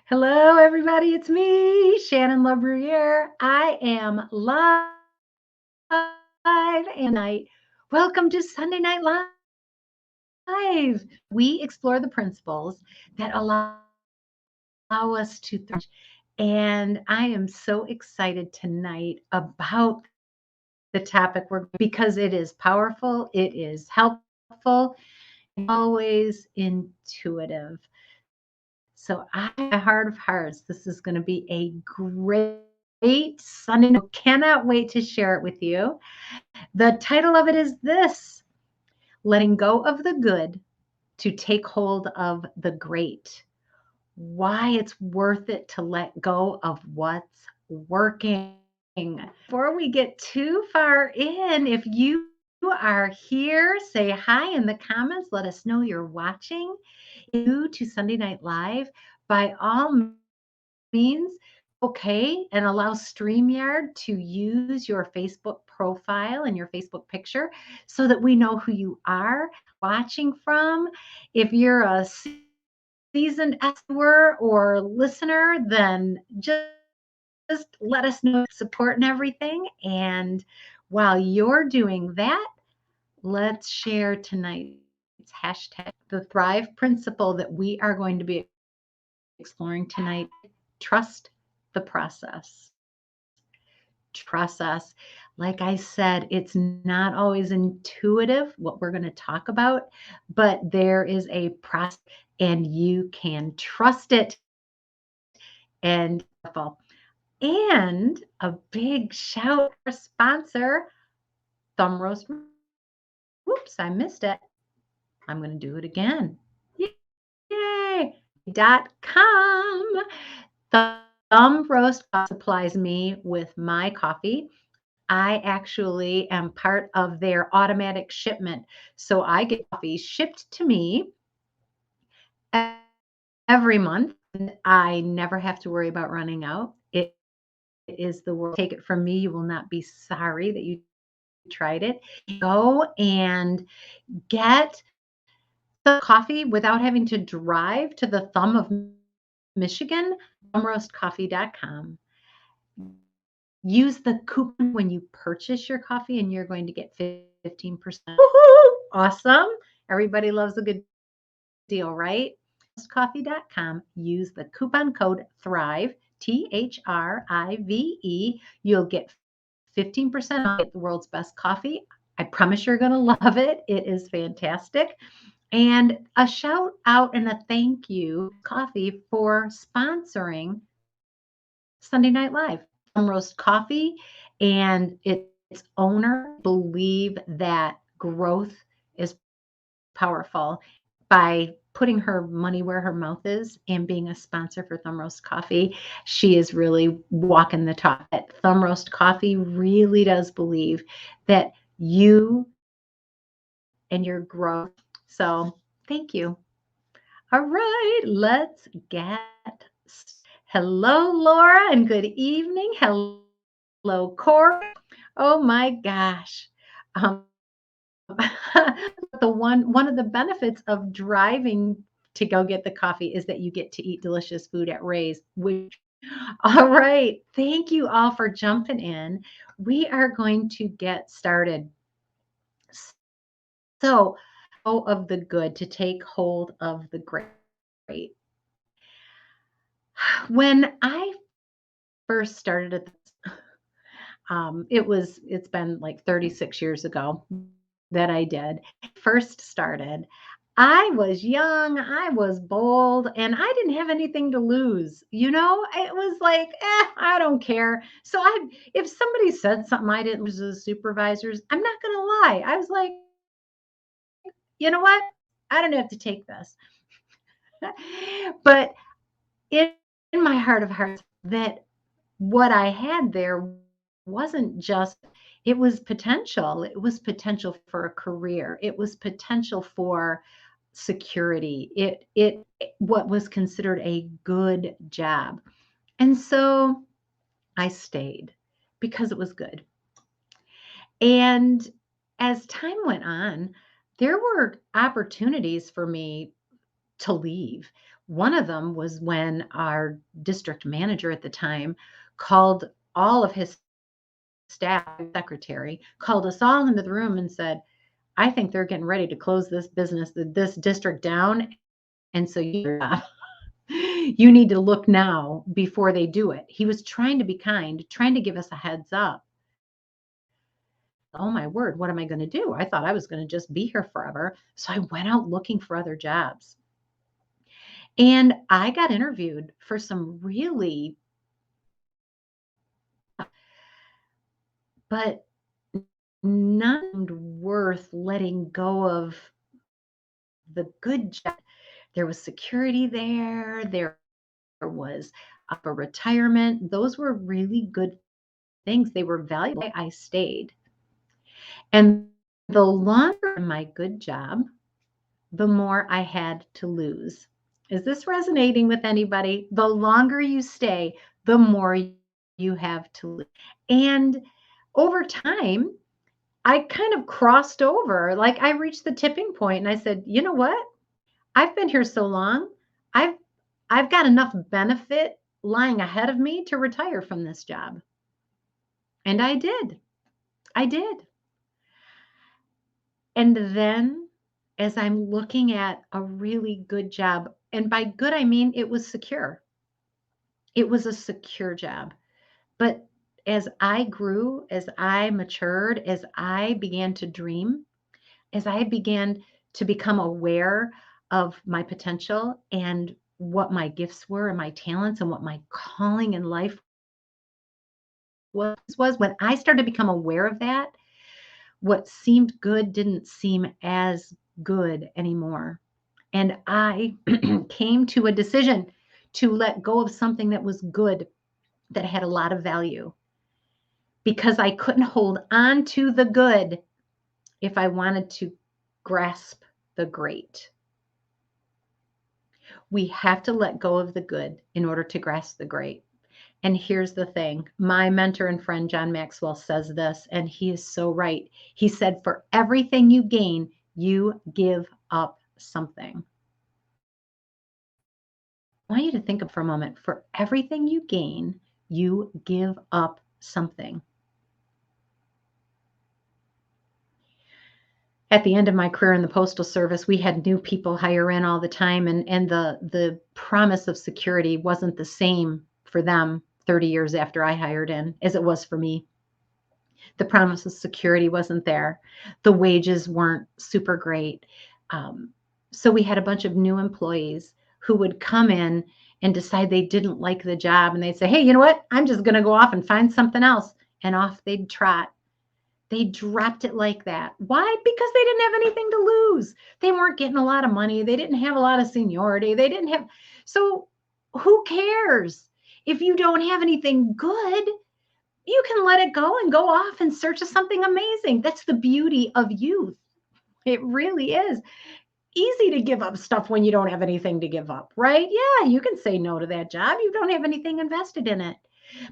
Hello, everybody. It's me, Shannon LaBruyere. I am live and night. Welcome to Sunday Night Live. We explore the principles that allow us to thrive. And I am so excited tonight about the topic because it is powerful, it is helpful, and always intuitive. So my heart of hearts, this is going to be a great Sunday night. Cannot wait to share it with you. The title of it is this: Letting Go of the Good to Take Hold of the Great. Why it's worth it to let go of what's working. Before we get too far in, if you are here, say hi in the comments. Let us know you're watching. New to Sunday Night Live, by all means, okay, and allow StreamYard to use your Facebook profile and your Facebook picture so that we know who you are watching from. If you're a seasoned viewer or listener, then just let us know support and everything. And while you're doing that, let's share tonight's hashtag, the Thrive principle that we are going to be exploring tonight. Trust the process. Trust us. Like I said, it's not always intuitive what we're going to talk about, but there is a process and you can trust it. And a big shout for sponsor, Thumb Roast. Whoops, I missed it. I'm going to do it again. Yay! .com. Thumb Roast supplies me with my coffee. I actually am part of their automatic shipment. So I get coffee shipped to me every month. And I never have to worry about running out. It is the world. Take it from me. You will not be sorry that you tried it. Go and get the coffee without having to drive to the thumb of Michigan, thumbroastcoffee.com. Use the coupon when you purchase your coffee, and you're going to get 15%. Woohoo! Awesome. Everybody loves a good deal, right? Coffee.com. Use the coupon code THRIVE, THRIVE. You'll get 15% off the world's best coffee. I promise you're going to love it. It is fantastic. And a shout out and a thank you, Coffee, for sponsoring Sunday Night Live. Roast Coffee and its owner believe that growth is powerful by putting her money where her mouth is and being a sponsor for Thumb Roast Coffee. She is really walking the talk. Thumb Roast Coffee really does believe that you and your growth. So thank you. All right, let's get. Hello, Laura, and good evening. Hello, Corey. Oh my gosh. Um, one of the benefits of driving to go get the coffee is that you get to eat delicious food at Ray's. All right. Thank you all for jumping in. We are going to get started. So, of the good to take hold of the great. When I first started at this, it's been like 36 years ago that I did first started. I was young, I was bold, and I didn't have anything to lose. It was like, I don't care. So if somebody said something I didn't lose as supervisors, I'm not going to lie. I was like, you know what? I don't have to take this. But in my heart of hearts, that what I had there wasn't just, it was potential. It was potential for a career. It was potential for security. It what was considered a good job. And so I stayed because it was good. And as time went on, there were opportunities for me to leave. One of them was when our district manager at the time called all of his staff, secretary, called us all into the room and said, I think they're getting ready to close this business, this district down. And so you need to look now before they do it. He was trying to be kind, trying to give us a heads up. Oh my word, what am I going to do? I thought I was going to just be here forever. So I went out looking for other jobs. And I got interviewed for some really, but none worth letting go of the good job. There was security there. There was a retirement. Those were really good things. They were valuable. I stayed. And the longer my good job, the more I had to lose. Is this resonating with anybody? The longer you stay, the more you have to lose. And over time, I kind of crossed over. Like I reached the tipping point and I said, you know what? I've been here so long. I've I've got enough benefit lying ahead of me to retire from this job. And I did. I did. And then as I'm looking at a really good job, and by good, I mean it was secure. It was a secure job. But as I grew, as I matured, as I began to dream, as I began to become aware of my potential and what my gifts were and my talents and what my calling in life was when I started to become aware of that, what seemed good didn't seem as good anymore. And I came to a decision to let go of something that was good, that had a lot of value, because I couldn't hold on to the good if I wanted to grasp the great. We have to let go of the good in order to grasp the great. And here's the thing, my mentor and friend, John Maxwell, says this, and he is so right. He said, for everything you gain, you give up something. I want you to think of for a moment, for everything you gain, you give up something. At the end of my career in the Postal Service, we had new people hire in all the time, and the promise of security wasn't the same for them 30 years after I hired in as it was for me. The promise of security wasn't there. The wages weren't super great. So we had a bunch of new employees who would come in and decide they didn't like the job. And they'd say, hey, you know what? I'm just going to go off and find something else. And off they'd trot. They dropped it like that. Why? Because they didn't have anything to lose. They weren't getting a lot of money. They didn't have a lot of seniority. They didn't have. So who cares? If you don't have anything good, you can let it go and go off in search of something amazing. That's the beauty of youth. It really is easy to give up stuff when you don't have anything to give up, right? Yeah, you can say no to that job. You don't have anything invested in it.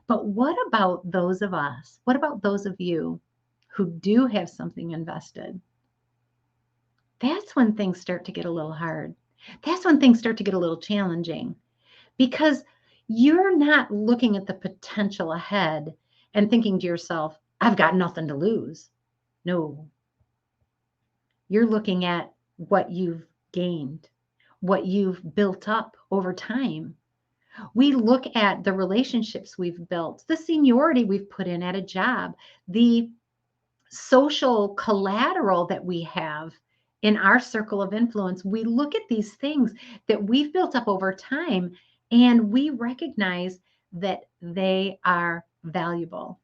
But what about those of us? What about those of you who do have something invested? That's when things start to get a little hard. That's when things start to get a little challenging, because you're not looking at the potential ahead and thinking to yourself, I've got nothing to lose. No, you're looking at what you've gained, what you've built up over time. We look at the relationships we've built, the seniority we've put in at a job, the social collateral that we have in our circle of influence. We look at these things that we've built up over time and we recognize that they are valuable.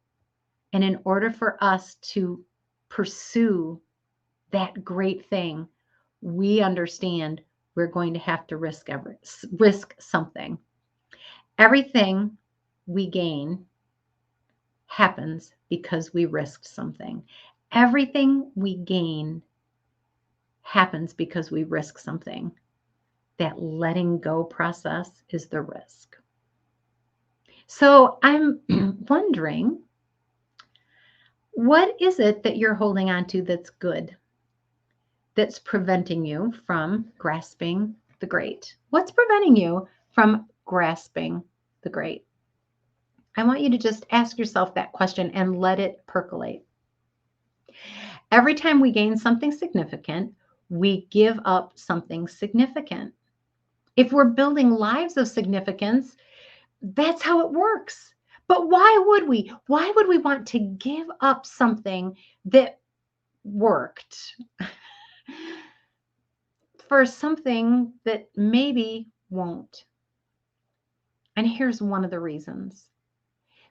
And in order for us to pursue that great thing, we understand we're going to have to risk something. Everything we gain happens because we risked something. Everything we gain happens because we risk something. That letting go process is the risk. So I'm wondering, what is it that you're holding on to that's good, that's preventing you from grasping the great? What's preventing you from grasping the great? I want you to just ask yourself that question and let it percolate. Every time we gain something significant, we give up something significant. If we're building lives of significance, that's how it works. But why would we? Why would we want to give up something that worked for something that maybe won't? And here's one of the reasons.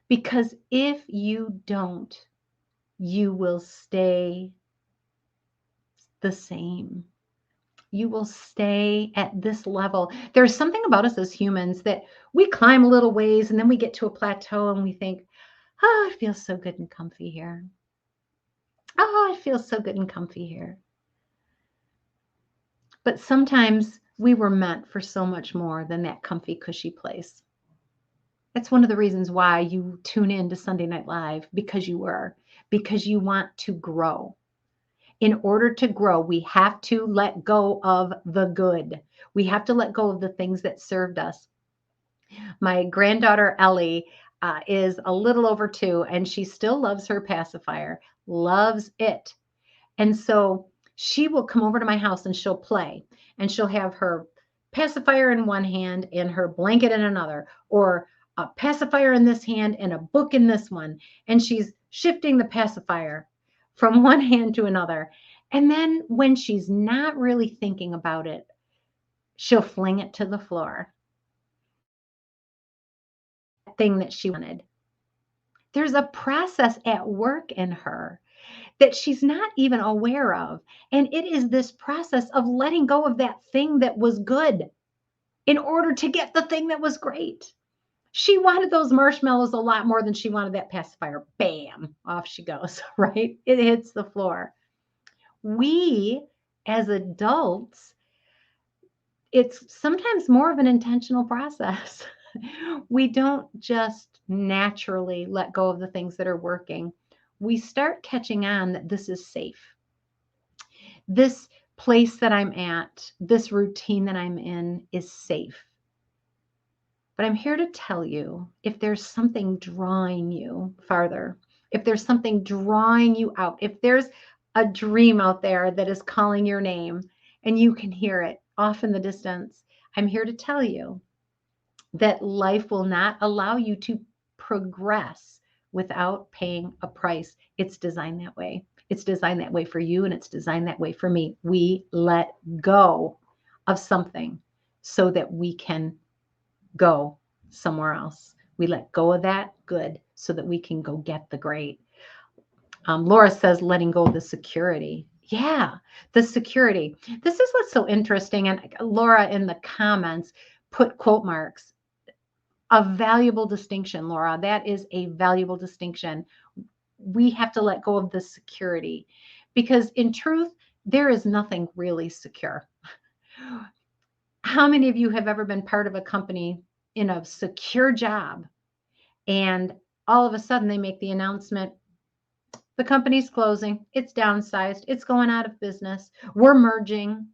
Because if you don't, you will stay the same. You will stay at this level. There's something about us as humans that we climb a little ways and then we get to a plateau and we think, oh, it feels so good and comfy here. Oh, it feels so good and comfy here. But sometimes we were meant for so much more than that comfy, cushy place. That's one of the reasons why you tune in to Sunday Night Live, because you want to grow. In order to grow, we have to let go of the good. We have to let go of the things that served us. My granddaughter, Ellie, is a little over 2, and she still loves her pacifier, loves it. And so she will come over to my house and she'll play, and she'll have her pacifier in one hand and her blanket in another, or a pacifier in this hand and a book in this one. And she's shifting the pacifier from one hand to another. And then when she's not really thinking about it, she'll fling it to the floor. Thing that she wanted. There's a process at work in her that she's not even aware of. And it is this process of letting go of that thing that was good in order to get the thing that was great. She wanted those marshmallows a lot more than she wanted that pacifier. Bam, off she goes, right? It hits the floor. We, as adults, it's sometimes more of an intentional process. We don't just naturally let go of the things that are working. We start catching on that this is safe. This place that I'm at, this routine that I'm in is safe. But I'm here to tell you, if there's something drawing you farther, if there's something drawing you out, if there's a dream out there that is calling your name and you can hear it off in the distance, I'm here to tell you that life will not allow you to progress without paying a price. It's designed that way. It's designed that way for you, and it's designed that way for me. We let go of something so that we can go somewhere else. We let go of that good so that we can go get the great. Laura says letting go of the security. Yeah, the security. This is what's so interesting. And Laura in the comments put quote marks. A valuable distinction, Laura. That is a valuable distinction. We have to let go of the security because in truth, there is nothing really secure. How many of you have ever been part of a company in a secure job and all of a sudden they make the announcement, the company's closing, it's downsized, it's going out of business, we're merging,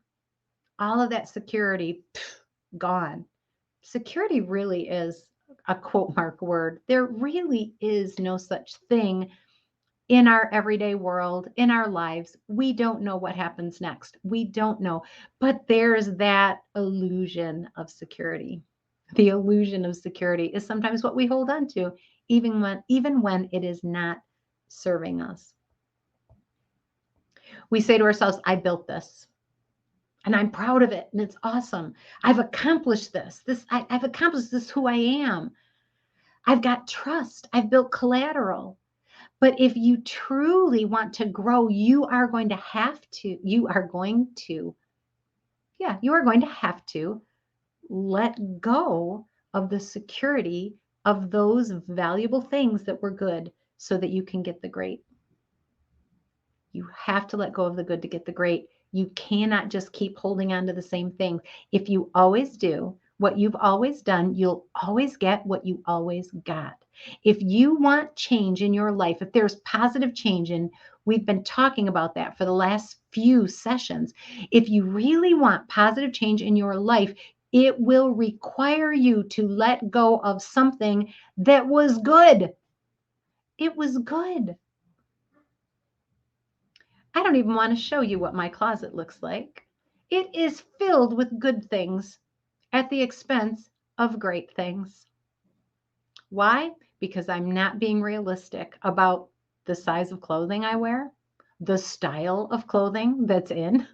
all of that security, gone. Security really is a quote mark word. There really is no such thing in our everyday world, in our lives. We don't know what happens next. We don't know. But there's that illusion of security. The illusion of security is sometimes what we hold on to, even when it is not serving us. We say to ourselves, I built this. And I'm proud of it. And it's awesome. I've accomplished this. I've accomplished this, who I am. I've got trust. I've built collateral. But if you truly want to grow, you are going to have to let go of the security of those valuable things that were good so that you can get the great. You have to let go of the good to get the great. You cannot just keep holding on to the same thing. If you always do, what you've always done, you'll always get what you always got. If you want change in your life, if there's positive change, and we've been talking about that for the last few sessions, if you really want positive change in your life, it will require you to let go of something that was good. It was good. I don't even want to show you what my closet looks like. It is filled with good things at the expense of great things. Why? Because I'm not being realistic about the size of clothing I wear, the style of clothing that's in.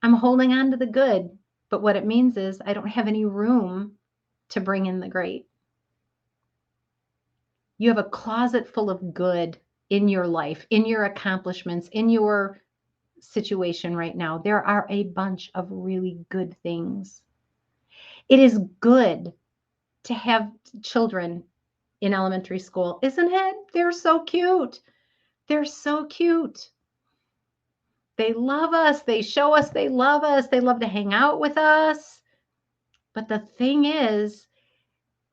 I'm holding on to the good, but what it means is I don't have any room to bring in the great. You have a closet full of good in your life, in your accomplishments, in your situation right now. There are a bunch of really good things. It is good to have children in elementary school, isn't it? They're so cute. They're so cute. They love us. They show us they love us. They love to hang out with us. But the thing is,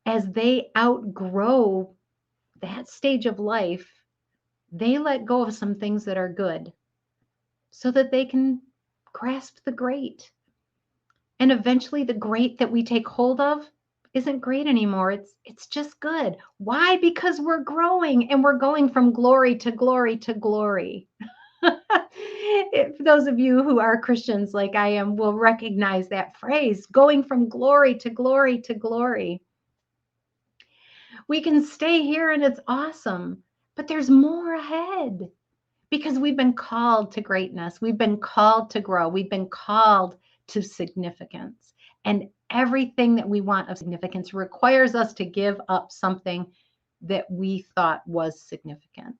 as they outgrow that stage of life, they let go of some things that are good so that they can grasp the great. And eventually the great that we take hold of isn't great anymore. It's just good. Why? Because we're growing and we're going from glory to glory to glory. If those of you who are Christians like I am will recognize that phrase, going from glory to glory to glory. We can stay here and it's awesome, but there's more ahead because we've been called to greatness. We've been called to grow. We've been called to significance. And everything that we want of significance requires us to give up something that we thought was significant.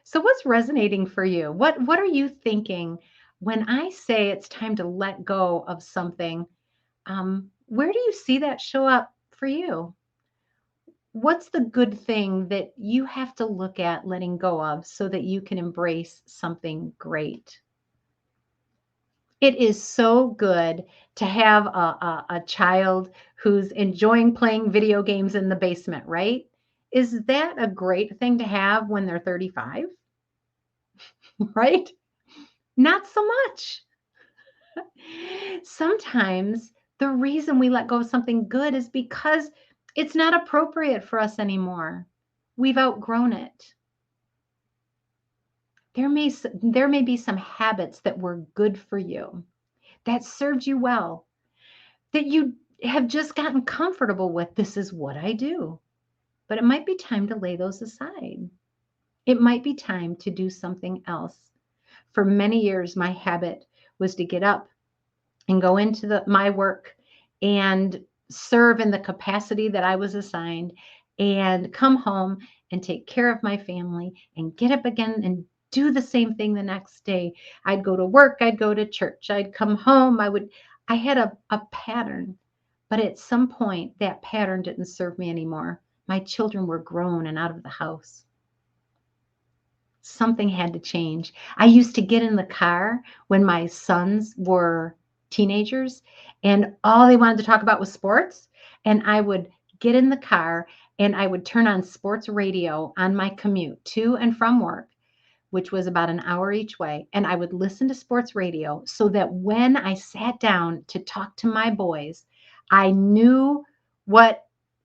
So what's resonating for you? What are you thinking when I say it's time to let go of something? Where do you see that show up for you? What's the good thing that you have to look at letting go of so that you can embrace something great? It is so good to have a child who's enjoying playing video games in the basement, right? Is that a great thing to have when they're 35? Right? Not so much. Sometimes the reason we let go of something good is because it's not appropriate for us anymore. We've outgrown it. There may be some habits that were good for you, that served you well, that you have just gotten comfortable with. This is what I do. But it might be time to lay those aside. It might be time to do something else. For many years, my habit was to get up and go into my work and serve in the capacity that I was assigned and come home and take care of my family and get up again and do the same thing the next day. I'd go to work, I'd go to church, I'd come home, I had a pattern, but at some point that pattern didn't serve me anymore. My children were grown and out of the house. Something had to change. I used to get in the car when my sons were teenagers and all they wanted to talk about was sports. And I would get in the car and I would turn on sports radio on my commute to and from work, which was about an hour each way. And I would listen to sports radio so that when I sat down to talk to my boys, I knew what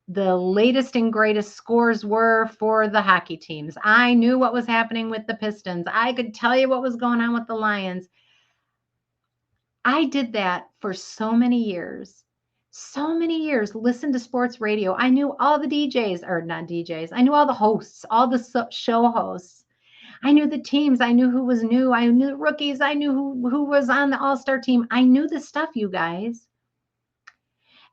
the latest and greatest scores were for the hockey teams. I knew what was happening with the Pistons. I could tell you what was going on with the Lions. I did that for so many years. So many years, listened to sports radio. I knew all the DJs, or not DJs. I knew all the hosts, all the show hosts. I knew the teams. I knew who was new. I knew the rookies. I knew who was on the all-star team. I knew the stuff, you guys.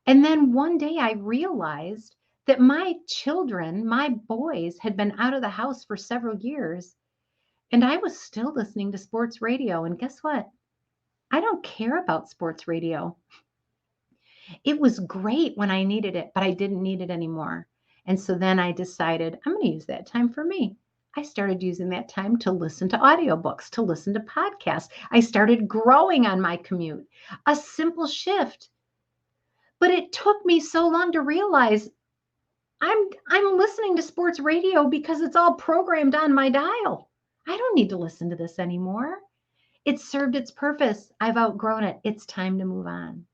And then one day I realized that my children, my boys, had been out of the house for several years. And I was still listening to sports radio. And guess what? I don't care about sports radio. It was great when I needed it, but I didn't need it anymore. And so then I decided I'm going to use that time for me. I started using that time to listen to audiobooks, to listen to podcasts. I started growing on my commute. A simple shift. But it took me so long to realize I'm listening to sports radio because it's all programmed on my dial. I don't need to listen to this anymore. It served its purpose. I've outgrown it. It's time to move on.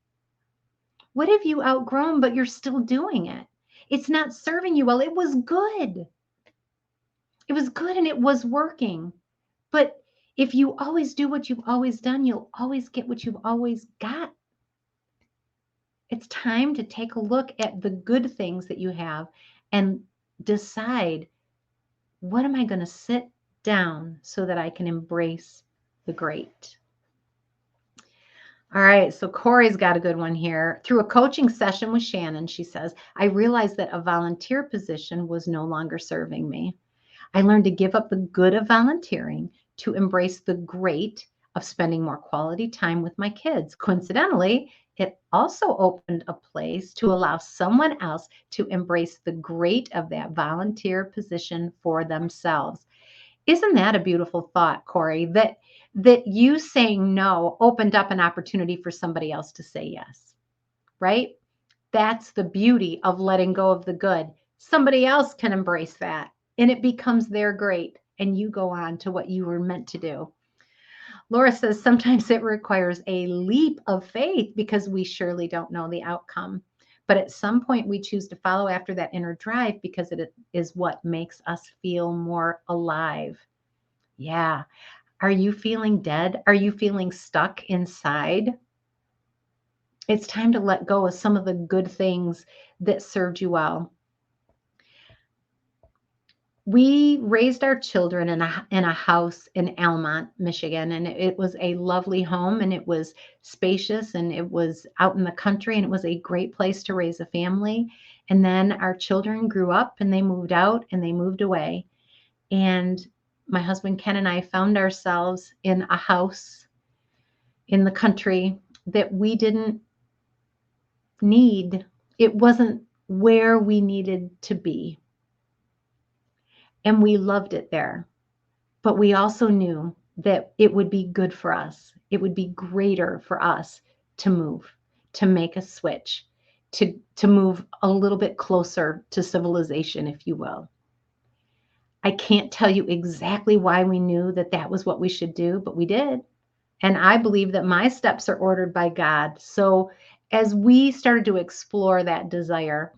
What have you outgrown, but you're still doing it? It's not serving you well. It was good. It was good and it was working. But if you always do what you've always done, you'll always get what you've always got. It's time to take a look at the good things that you have and decide, what am I going to sit down so that I can embrace the great? All right, so Corey's got a good one here. Through a coaching session with Shannon, she says, I realized that a volunteer position was no longer serving me. I learned to give up the good of volunteering to embrace the great of spending more quality time with my kids. Coincidentally, it also opened a place to allow someone else to embrace the great of that volunteer position for themselves. Isn't that a beautiful thought, Corey? That you saying no opened up an opportunity for somebody else to say yes, right? That's the beauty of letting go of the good. Somebody else can embrace that and it becomes their great, and you go on to what you were meant to do. Laura says sometimes it requires a leap of faith because we surely don't know the outcome. But at some point, we choose to follow after that inner drive because it is what makes us feel more alive. Yeah. Are you feeling dead? Are you feeling stuck inside? It's time to let go of some of the good things that served you well. We raised our children in a house in Almont, Michigan, and it was a lovely home, and it was spacious, and it was out in the country, and it was a great place to raise a family. And then our children grew up and they moved out and they moved away. And my husband Ken and I found ourselves in a house in the country that we didn't need. It wasn't where we needed to be. And we loved it there. But we also knew that it would be good for us. It would be greater for us to move, to make a switch, to move a little bit closer to civilization, if you will. I can't tell you exactly why we knew that that was what we should do, but we did. And I believe that my steps are ordered by God. So as we started to explore that desire,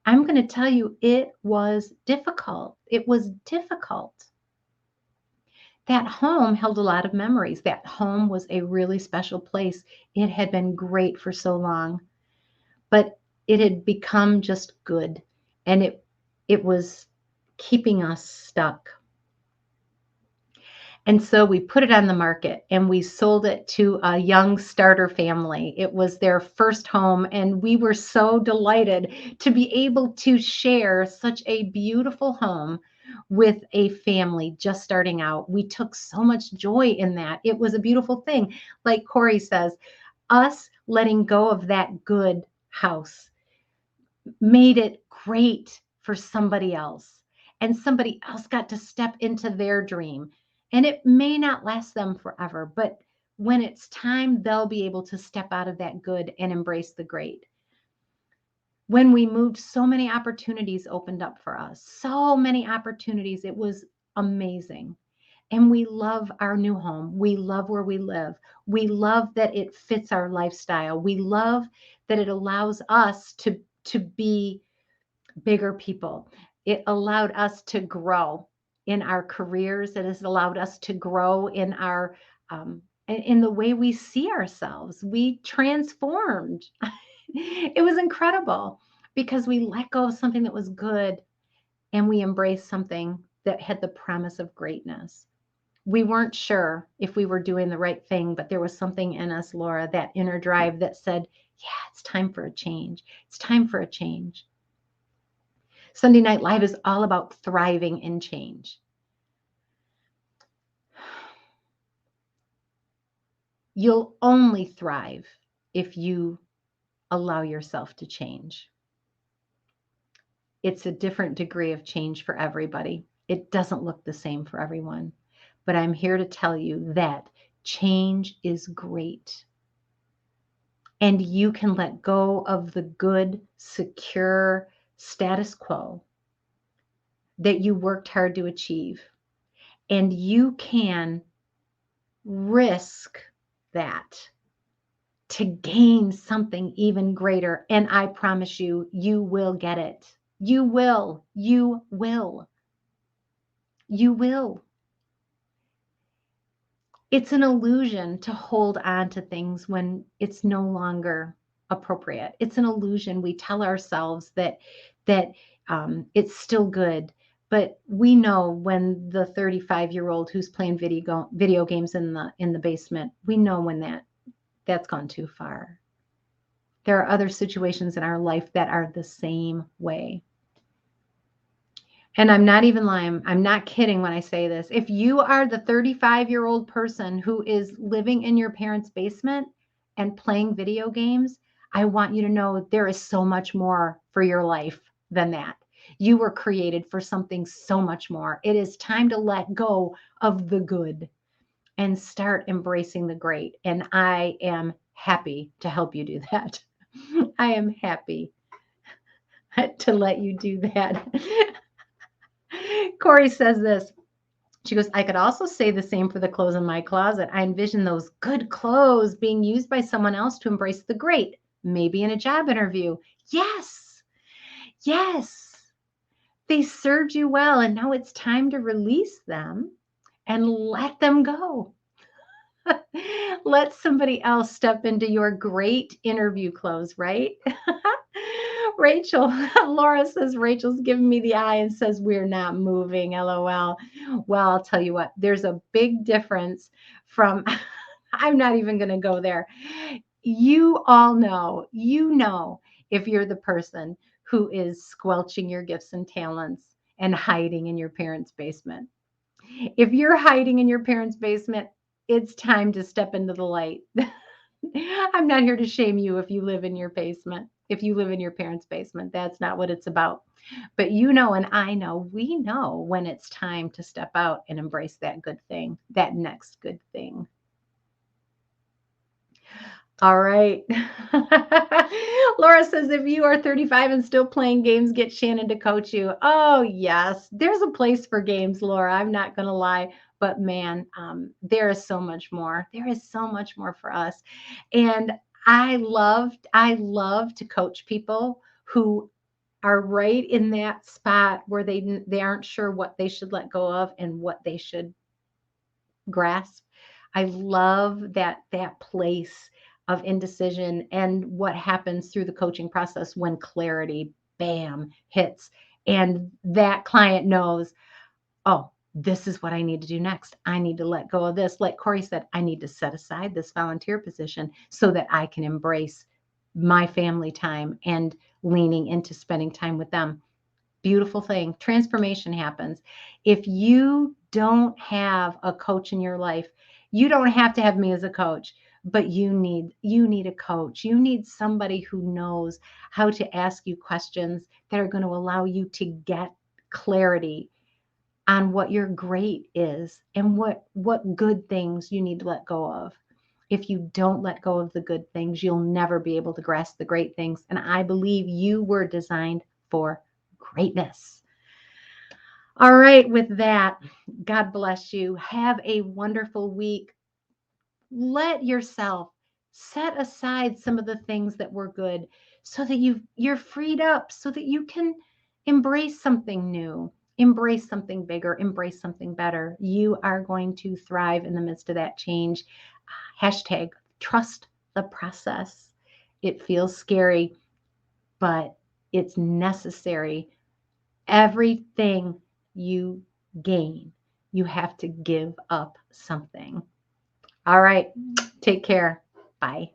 I'm going to tell you, it was difficult. It was difficult. That home held a lot of memories. That home was a really special place. It had been great for so long, but it had become just good, and it was keeping us stuck. And so we put it on the market and we sold it to a young starter family. It was their first home, and we were so delighted to be able to share such a beautiful home with a family just starting out. We took so much joy in that. It was a beautiful thing. Like Corey says, us letting go of that good house made it great for somebody else. And somebody else got to step into their dream. And it may not last them forever, but when it's time, they'll be able to step out of that good and embrace the great. When we moved, so many opportunities opened up for us. So many opportunities. It was amazing. And we love our new home. We love where we live. We love that it fits our lifestyle. We love that it allows us to be bigger people. It allowed us to grow in our careers. It has allowed us to grow in our in the way we see ourselves. We transformed. It was incredible because we let go of something that was good and we embraced something that had the promise of greatness. We weren't sure if we were doing the right thing, but there was something in us, Laura, that inner drive that said, yeah, it's time for a change. It's time for a change. Sunday Night Live is all about thriving in change. You'll only thrive if you allow yourself to change. It's a different degree of change for everybody. It doesn't look the same for everyone, but I'm here to tell you that change is great. And you can let go of the good, secure status quo that you worked hard to achieve. And you can risk that to gain something even greater. And I promise you, you will get it. You will. You will. You will. It's an illusion to hold on to things when it's no longer appropriate. It's an illusion. We tell ourselves that it's still good, but we know when the 35-year-old who's playing video games in the basement, we know when that's gone too far. There are other situations in our life that are the same way. And I'm not even lying. I'm not kidding when I say this. If you are the 35-year-old person who is living in your parents' basement and playing video games, I want you to know there is so much more for your life than that. You were created for something so much more. It is time to let go of the good and start embracing the great. And I am happy to help you do that. I am happy to let you do that. Corey says this. She goes, I could also say the same for the clothes in my closet. I envision those good clothes being used by someone else to embrace the great, maybe in a job interview. Yes. Yes. They served you well, and now it's time to release them and let them go. Let somebody else step into your great interview clothes, right? Rachel, Laura says Rachel's giving me the eye and says we're not moving, LOL. Well, I'll tell you what, there's a big difference from, I'm not even going to go there. You all know, if you're the person who is squelching your gifts and talents and hiding in your parents' basement. If you're hiding in your parents' basement, it's time to step into the light. I'm not here to shame you if you live in your basement, if you live in your parents' basement. That's not what it's about. But you know, and I know, we know when it's time to step out and embrace that good thing, that next good thing. All right. Laura says, if you are 35 and still playing games, get Shannon to coach you. Oh, yes. There's a place for games, Laura. I'm not going to lie. But man, there is so much more. There is so much more for us. And I love to coach people who are right in that spot where they aren't sure what they should let go of and what they should grasp. I love that place of indecision and what happens through the coaching process when clarity, bam, hits. And that client knows, oh, this is what I need to do next. I need to let go of this. Like Corey said, I need to set aside this volunteer position so that I can embrace my family time and leaning into spending time with them. Beautiful thing. Transformation happens. If you don't have a coach in your life, you don't have to have me as a coach, but you need a coach. You need somebody who knows how to ask you questions that are going to allow you to get clarity on what your great is and what good things you need to let go of. If you don't let go of the good things, you'll never be able to grasp the great things. And I believe you were designed for greatness. All right, with that, God bless you. Have a wonderful week. Let yourself set aside some of the things that were good so that you're freed up so that you can embrace something new, embrace something bigger, embrace something better. You are going to thrive in the midst of that change. Hashtag trust the process. It feels scary, but it's necessary. Everything you gain, you have to give up something. All right. Take care. Bye.